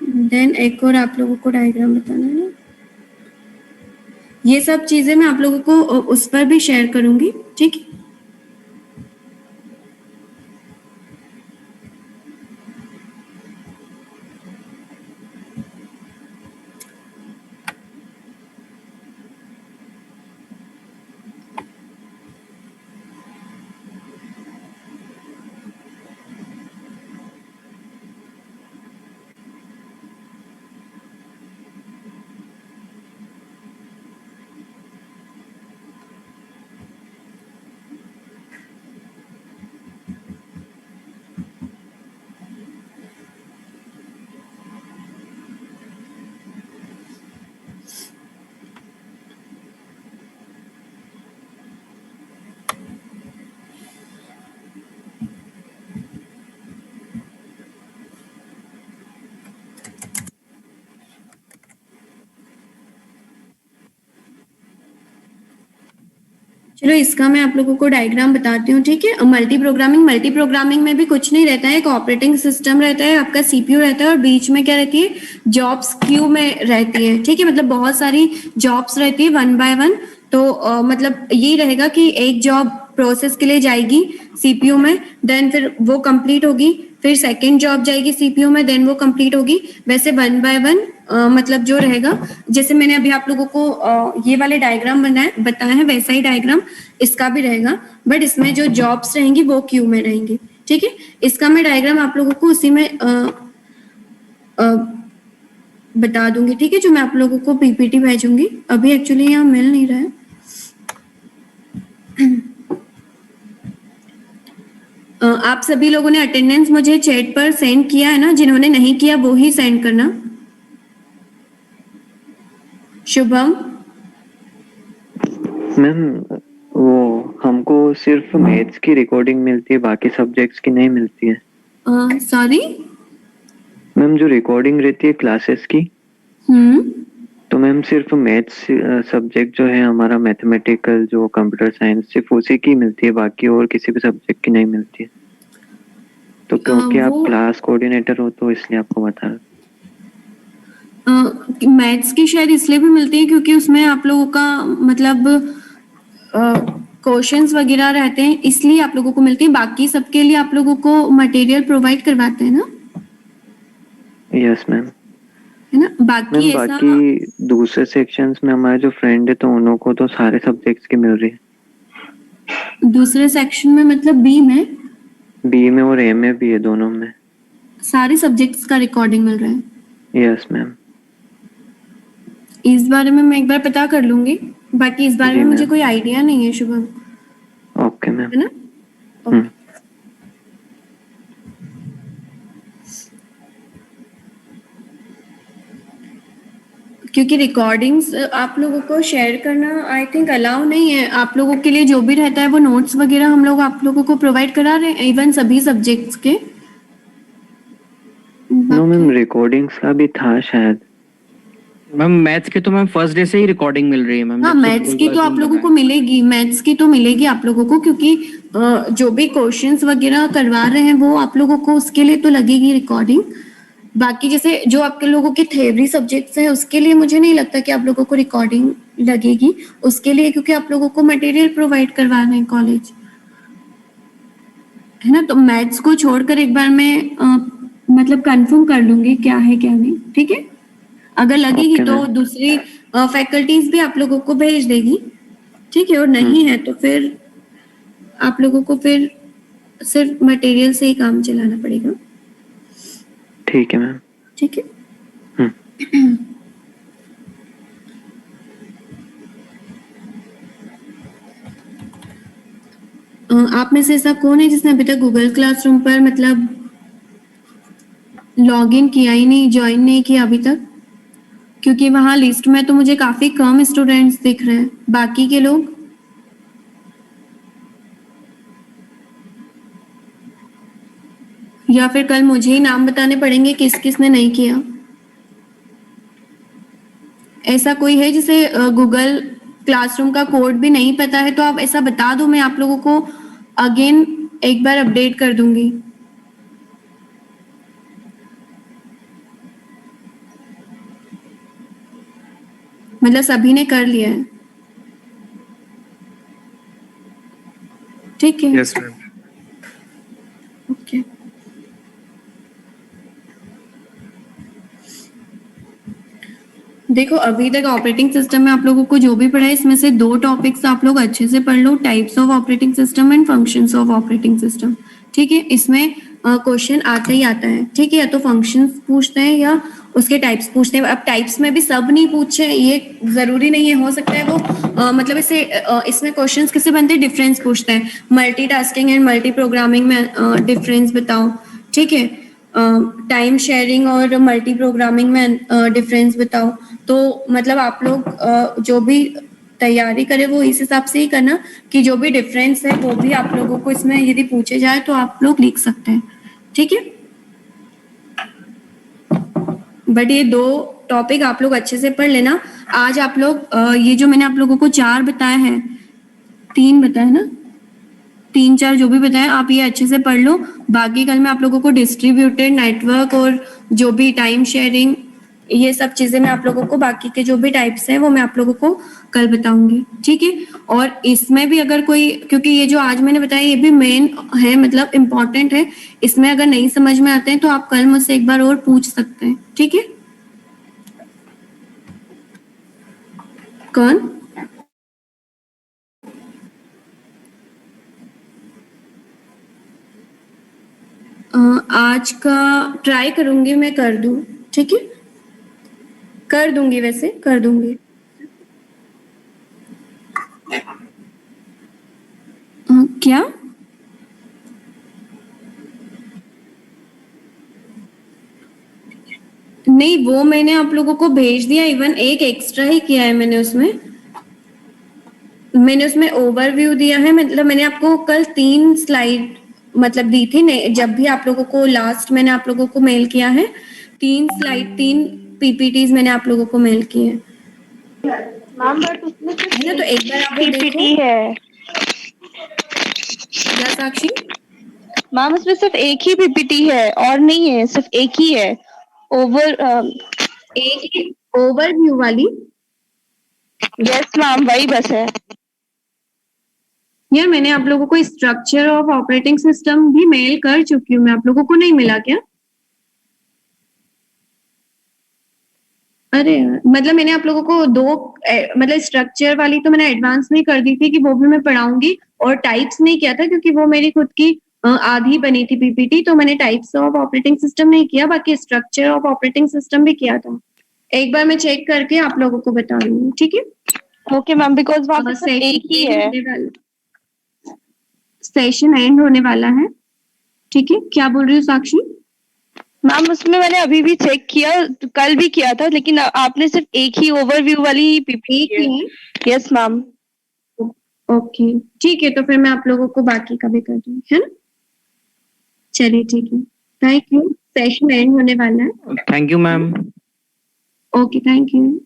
देन एक और आप लोगों को डायग्राम बताना है ना। ये सब चीजें मैं आप लोगों को उस पर भी शेयर करूंगी, ठीक है। चलो इसका मैं आप लोगों को डायग्राम बताती हूँ, ठीक है। मल्टी प्रोग्रामिंग में भी कुछ नहीं रहता है, एक ऑपरेटिंग सिस्टम रहता है, आपका सीपीयू रहता है, और बीच में क्या रहती है? जॉब्स क्यू में रहती है, ठीक है। मतलब बहुत सारी जॉब्स रहती है वन बाय वन। तो मतलब यही रहेगा कि एक जॉब प्रोसेस के लिए जाएगी सीपीयू में, देन फिर वो कंप्लीट होगी, फिर सेकंड जॉब जाएगी सीपीयू में, देन वो कंप्लीट होगी। वैसे वन बाय वन मतलब जो रहेगा, जैसे मैंने अभी आप लोगों को ये वाले डायग्राम बताया है, वैसा ही डायग्राम इसका भी रहेगा, बट इसमें जो जॉब्स रहेंगी वो क्यू में रहेंगी, ठीक है। इसका मैं डायग्राम आप लोगों को उसी में बता दूंगी, ठीक है, जो मैं आप लोगों को पीपीटी भेजूंगी। अभी एक्चुअली यहाँ मिल नहीं रहा है। आप सभी लोगों ने अटेंडेंस मुझे चैट पर सेंड किया है ना? जिन्होंने नहीं किया वो ही सेंड करना। शुभम, मैम वो हमको सिर्फ मैथ्स की रिकॉर्डिंग मिलती है, बाकी सब्जेक्ट्स की नहीं मिलती है। सॉरी मैम जो रिकॉर्डिंग रहती है क्लासेस की, तो मैम सिर्फ मैथ्स सब्जेक्ट जो है हमारा, मैथमेटिकल जो कंप्यूटर साइंस, सिर्फ उसी की मिलती है, बाकी और किसी भी सब्जेक्ट की नहीं मिलती है। तो क्योंकि आप क्लास कोऑर्डिनेटर हो तो इसलिए आपको बता रहा। मैथ्स की शायद इसलिए भी मिलती है क्योंकि उसमें आप लोगों का मतलब क्वेश्चंस वगैरह रहते हैं, इसलिए आप लोगों को मिलती है। बाकी सबके लिए आप लोगों को मटेरियल प्रोवाइड करवाते हैं ना? Yes ma'am. है ना? बाकी ऐसा बाकी दूसरे सेक्शंस में हमारे जो फ्रेंड है तो उन्हों को तो सारे सब्जेक्ट्स की मिल रही है। दूसरे सेक्शन में मतलब बी में और ए में भी है, दोनों में सारे सब्जेक्ट्स का रिकॉर्डिंग मिल रहा है। Yes ma'am. इस बारे में मैं एक बार पता कर लूंगी, बाकी इस बारे में मुझे कोई आइडिया नहीं है शुभम। Okay ma'am. है ना? ओके। क्योंकि रिकॉर्डिंग्स आप लोगों को शेयर करना आई थिंक अलाउ नहीं है। आप लोगों के लिए जो भी रहता है वो नोट्स वगैरह हम लोग आप लोगों को प्रोवाइड करा रहे हैं, इवन सभी सब्जेक्ट्स के। नो मैम, रिकॉर्डिंग्स का भी था शायद। मैम मैथ्स के तो मैम फर्स्ट डे से ही रिकॉर्डिंग मिल रही है मैम। हाँ, मैथ्स की तो आप लोगों को मिलेगी, मैथ्स की तो मिलेगी आप लोगों को, क्योंकि जो भी क्वेश्चंस वगैरह करवा रहे हैं वो आप लोगों को उसके लिए तो लगेगी रिकॉर्डिंग। बाकी जैसे जो आपके लोगों के थ्योरी सब्जेक्ट्स हैं उसके लिए मुझे नहीं लगता कि आप लोगों को रिकॉर्डिंग लगेगी उसके लिए, क्योंकि आप लोगों को मटेरियल प्रोवाइड करवा रहे हैं कॉलेज, है ना। तो मैथ्स को छोड़कर एक बार मैं मतलब कंफर्म कर लूंगी क्या है क्या नहीं, ठीक है। अगर लगेगी तो दूसरी फैकल्टीज भी आप लोगों को भेज देगी, ठीक है। और नहीं है तो फिर आप लोगों को फिर सिर्फ मटेरियल से ही काम चलाना पड़ेगा। ठीक है मैम। ठीक है। आप में से ऐसा कौन है जिसने अभी तक गूगल क्लासरूम पर मतलब लॉगिन किया ही नहीं, ज्वाइन नहीं किया अभी तक? क्योंकि वहाँ लिस्ट में तो मुझे काफी कम स्टूडेंट्स दिख रहे हैं। बाकी के लोग? या फिर कल मुझे ही नाम बताने पड़ेंगे किस किस ने नहीं किया? ऐसा कोई है जिसे गूगल क्लासरूम का कोड भी नहीं पता है तो आप ऐसा बता दो, मैं आप लोगों को अगेन एक बार अपडेट कर दूंगी। मतलब सभी ने कर लिया है? ठीक है। Yes ma'am. ओके। देखो अभी तक ऑपरेटिंग सिस्टम में आप लोगों को जो भी पढ़ा है इसमें से 2 टॉपिक्स आप लोग अच्छे से पढ़ लो, types of operating system and functions of operating system. ठीक है, इसमें क्वेश्चन आता ही आता है। ठीक है, या तो फंक्शंस पूछते हैं या उसके टाइप्स पूछते हैं। अब टाइप्स में भी सब नहीं पूछे ये जरूरी नहीं है, हो सकता है वो मतलब इसमें क्वेश्चंस किससे बनते हैं, डिफरेंस पूछते हैं, मल्टीटास्किंग एंड मल्टी प्रोग्रामिंग में डिफरेंस बताओ। ठीक है, टाइम शेयरिंग और मल्टी प्रोग्रामिंग में डिफरेंस बताओ। तो मतलब आप लोग जो भी तैयारी करें वो इस हिसाब से ही करना कि जो भी डिफरेंस है वो भी आप लोगों को इसमें यदि पूछे जाए तो आप लोग लिख सकते हैं। ठीक है, बट ये 2 टॉपिक आप लोग अच्छे से पढ़ लेना। आज आप लोग ये जो मैंने आप लोगों को 4 बताए हैं, 3 बताए ना, 3-4 जो भी बताए आप ये अच्छे से पढ़ लो। बाकी कल मैं आप लोगों को डिस्ट्रीब्यूटेड नेटवर्क और जो भी टाइम शेयरिंग ये सब चीजें मैं आप लोगों को, बाकी के जो भी टाइप्स हैं वो मैं आप लोगों को कल बताऊंगी। ठीक है, और इसमें भी अगर कोई, क्योंकि ये जो आज मैंने बताया ये भी मेन है, मतलब इम्पोर्टेंट है, इसमें अगर नहीं समझ में आते हैं तो आप कल मुझसे एक बार और पूछ सकते हैं। ठीक है, कौन? आज का ट्राई करूंगी मैं कर दूं। ठीक है, कर दूंगी, वैसे कर दूंगी। क्या? नहीं, वो मैंने आप लोगों को भेज दिया, इवन एक एक्स्ट्रा ही किया है मैंने उसमें ओवरव्यू दिया है। मतलब मैंने आपको कल 3 स्लाइड मतलब दी थी ने, जब भी आप लोगों को लास्ट मैंने आप लोगों को मेल किया है 3 स्लाइड, 3 पीपीटीज मैंने आप लोगों को मेल किए हैं। मैम बट उसमें है ना, तो एक बार आप वो देखो। पीपीटी है क्या साक्षी? मैम, उसमें सिर्फ एक ही पीपीटी है और नहीं है, सिर्फ एक ही है। एक ही ओवरव्यू वाली? यस मैम, वही बस है। यार मैंने आप लोगों को स्ट्रक्चर ऑफ ऑपरेटिंग सिस्टम भी मेल कर चुकी हूँ, मैं आप लोगों को नहीं मिला क्या? अरे यार, मतलब मैंने आप लोगों को 2 मतलब स्ट्रक्चर वाली तो मैंने एडवांस में कर दी थी कि वो भी मैं पढ़ाऊंगी, और टाइप्स नहीं किया था क्योंकि वो मेरी खुद की आधी बनी थी पीपीटी, तो मैंने टाइप्स ऑफ ऑपरेटिंग सिस्टम नहीं किया, बाकी स्ट्रक्चर ऑफ ऑपरेटिंग सिस्टम भी किया था। एक बार मैं चेक करके आप लोगों को बता रही हूँ। ठीक है, ओके मैम, बिकॉज वहाँ पे सिर्फ एक ही है। सेशन एंड होने वाला है। ठीक है, क्या बोल रही हो साक्षी? मैम उसमें मैंने अभी भी चेक किया, कल भी किया था, लेकिन आपने सिर्फ एक ही ओवरव्यू वाली पीपीटी एक ही है? Yes ma'am. ओके, ठीक है, तो फिर मैं आप लोगों को बाकी का भी कर दूंगी, है ना? चलिए ठीक है, थैंक यू। सेशन एंड होने वाला है। Thank you ma'am. Okay, thank you.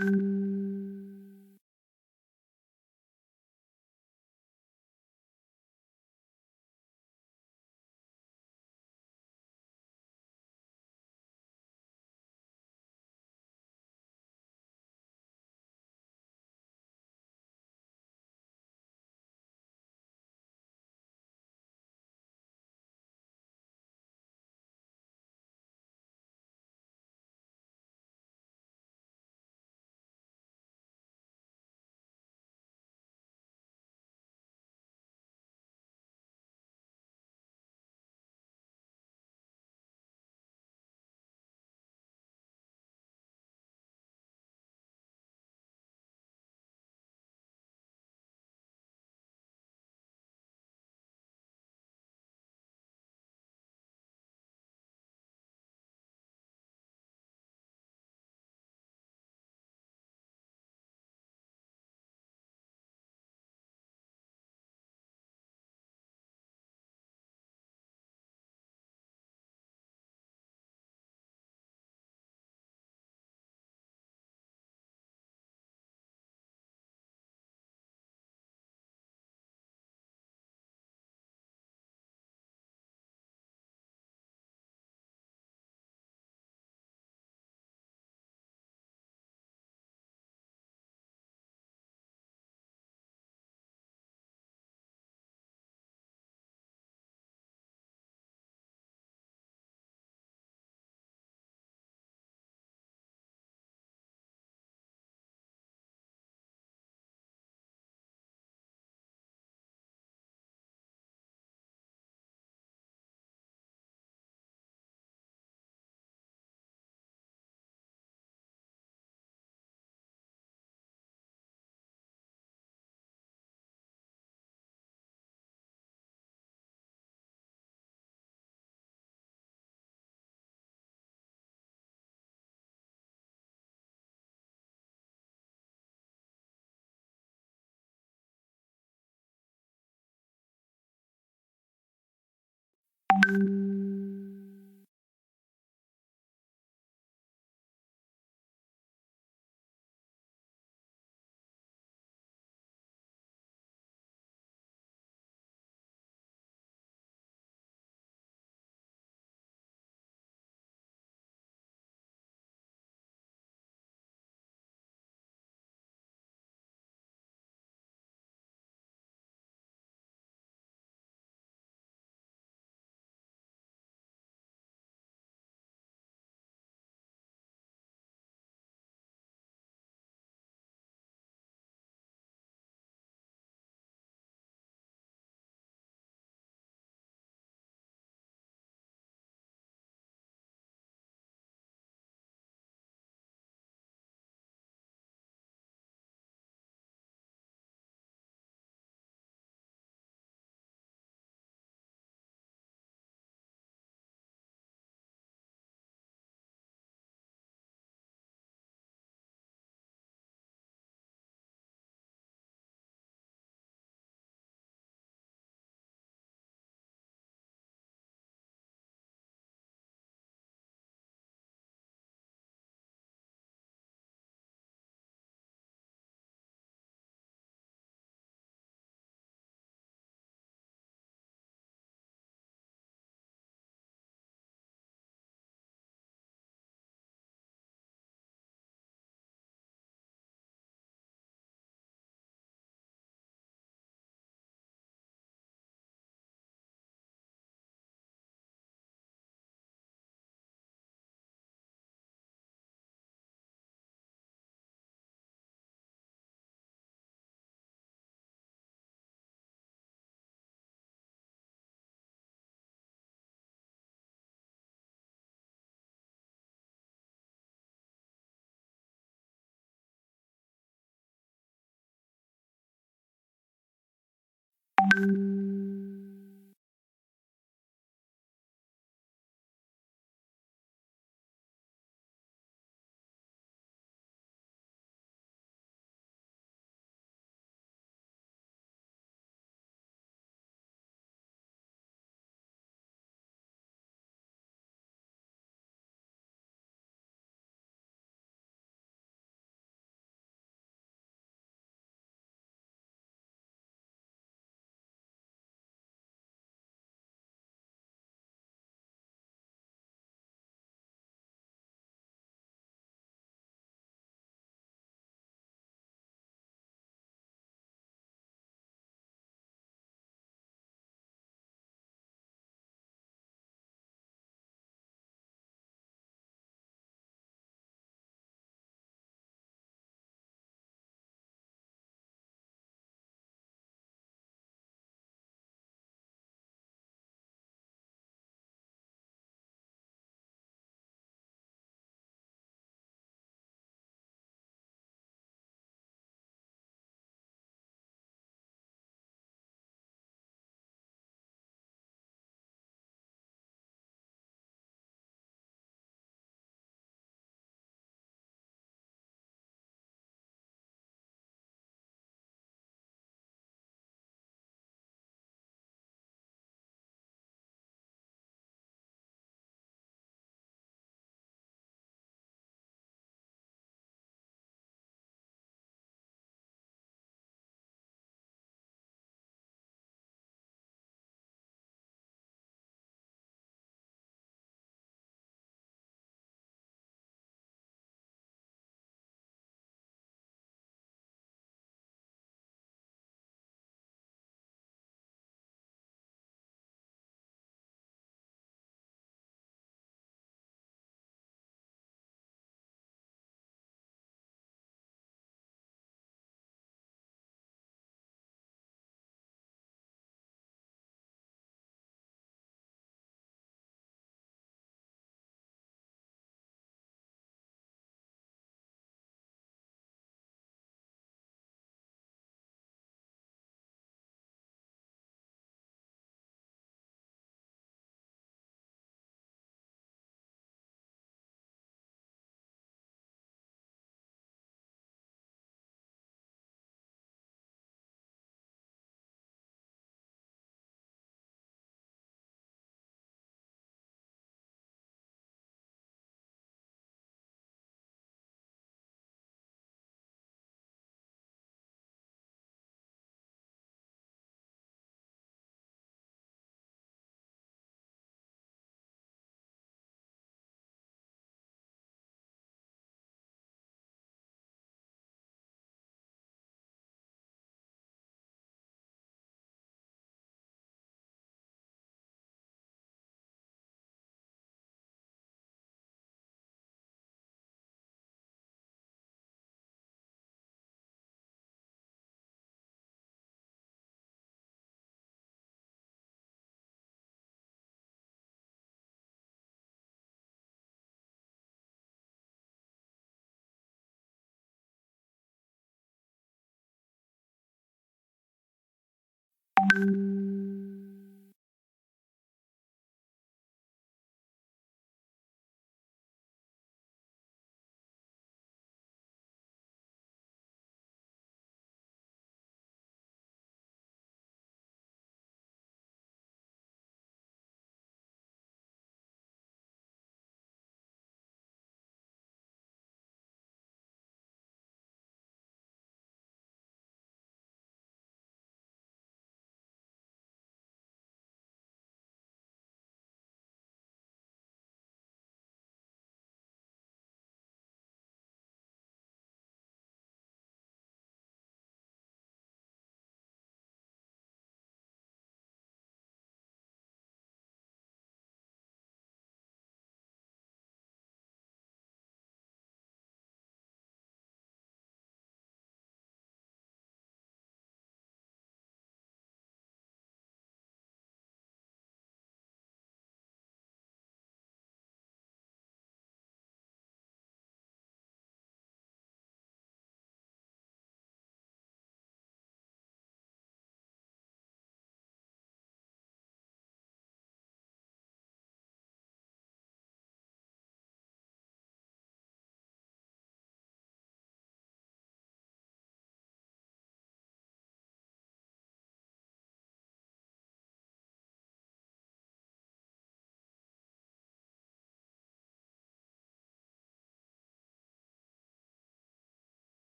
you